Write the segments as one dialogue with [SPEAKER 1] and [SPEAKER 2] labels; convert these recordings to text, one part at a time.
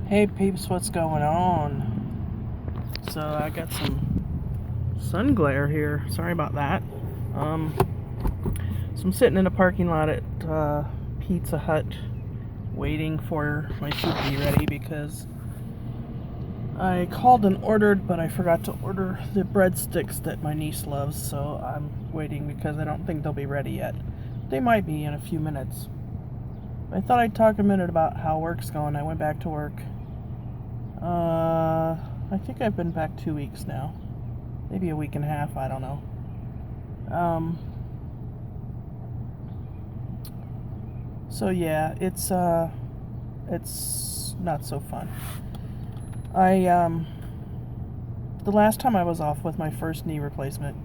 [SPEAKER 1] Hey peeps, what's going on? So I got some sun glare here. Sorry about that. So I'm sitting in a parking lot at Pizza Hut waiting for my food to be ready because I called and ordered, but I forgot to order the breadsticks that my niece loves, so I'm waiting because I don't think they'll be ready yet. They might be in a few minutes. I thought I'd talk a minute about how work's going. I went back to work. I think I've been back 2 weeks now. Maybe a week and a half, I don't know. So yeah, it's not so fun. The last time I was off with my first knee replacement,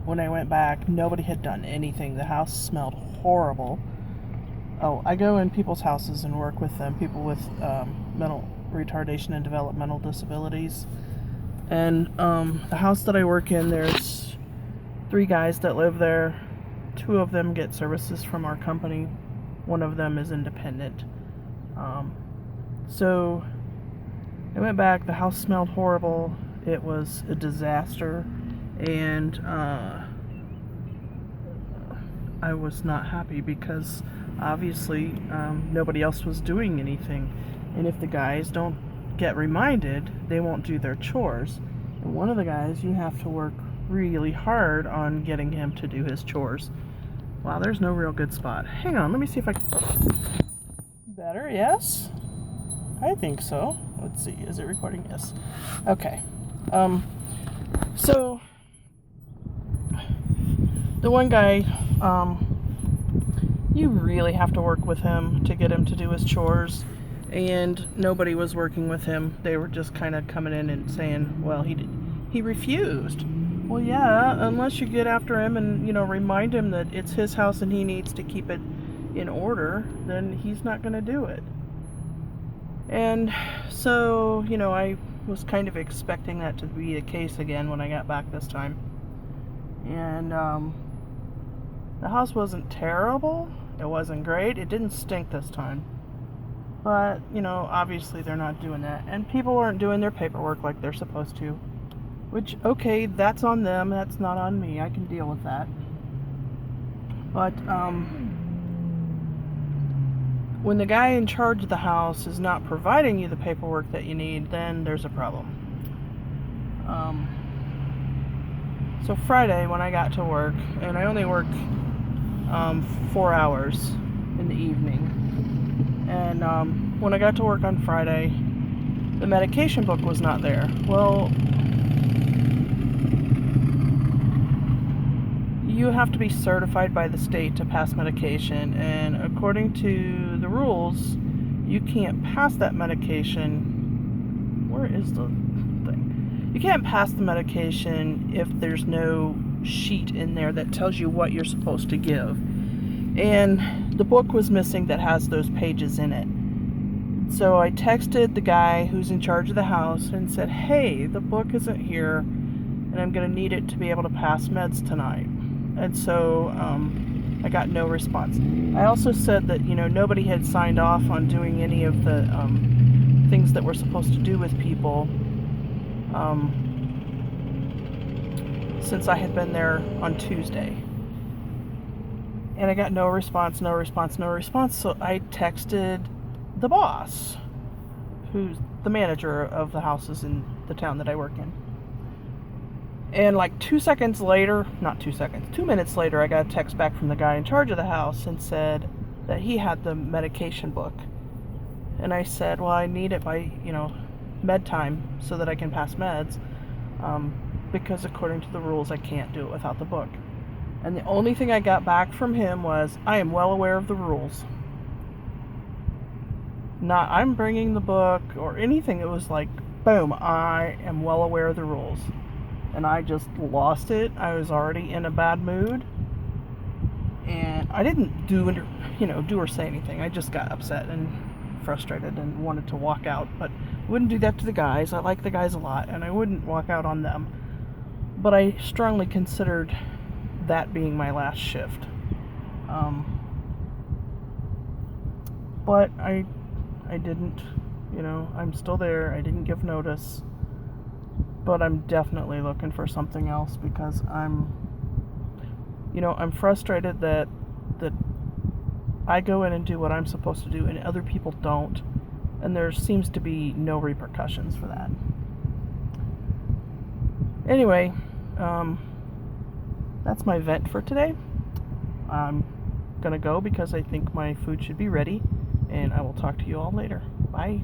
[SPEAKER 1] when I went back, nobody had done anything. The house smelled horrible. Oh, I go in people's houses and work with them, people with mental retardation and developmental disabilities. And the house that I work in, there's 3 guys that live there. 2 of them get services from our company. 1 of them is independent. So I went back. The house smelled horrible. It was a disaster. And I was not happy because obviously nobody else was doing anything. And if the guys don't get reminded, they won't do their chores. And one of the guys, you have to work really hard on getting him to do his chores. Wow, there's no real good spot. Hang on, let me see if I can... Better, yes? I think so. Let's see, is it recording? Yes. Okay. So the one guy, you really have to work with him to get him to do his chores, and nobody was working with him. They were just kind of coming in and saying, well, he refused. Well, yeah, unless you get after him and, remind him that it's his house and he needs to keep it in order, then he's not going to do it. And so, I was kind of expecting that to be the case again when I got back this time. And the house wasn't terrible. It wasn't great. It didn't stink this time. But, obviously they're not doing that. And people aren't doing their paperwork like they're supposed to. Which, okay, that's on them. That's not on me. I can deal with that. But, when the guy in charge of the house is not providing you the paperwork that you need, then there's a problem. So Friday, when I got to work, and I only work 4 hours in the evening, and when I got to work on Friday, the medication book was not there. Well, you have to be certified by the state to pass medication, and according to the rules, you can't pass that medication. Where is the thing? You can't pass the medication if there's no sheet in there that tells you what you're supposed to give. And the book was missing that has those pages in it. So I texted the guy who's in charge of the house and said, hey, the book isn't here, and I'm going to need it to be able to pass meds tonight. And so I got no response. I also said that, nobody had signed off on doing any of the things that we're supposed to do with people since I had been there on Tuesday. And I got no response. So I texted the boss, who's the manager of the houses in the town that I work in. And like 2 minutes later, I got a text back from the guy in charge of the house and said that he had the medication book. And I said, well, I need it by, med time so that I can pass meds. Because according to the rules, I can't do it without the book. And the only thing I got back from him was, I am well aware of the rules. Not, I'm bringing the book or anything. It was like, boom, I am well aware of the rules. And I just lost it. I was already in a bad mood. And I didn't do or say anything. I just got upset and frustrated and wanted to walk out. But I wouldn't do that to the guys. I like the guys a lot. And I wouldn't walk out on them. But I strongly considered that being my last shift. But I didn't You know, I'm still there. I didn't give notice. But I'm definitely looking for something else because I'm frustrated that I go in and do what I'm supposed to do and other people don't. And there seems to be no repercussions for that. Anyway, that's my vent for today. I'm gonna go because I think my food should be ready, and I will talk to you all later. Bye.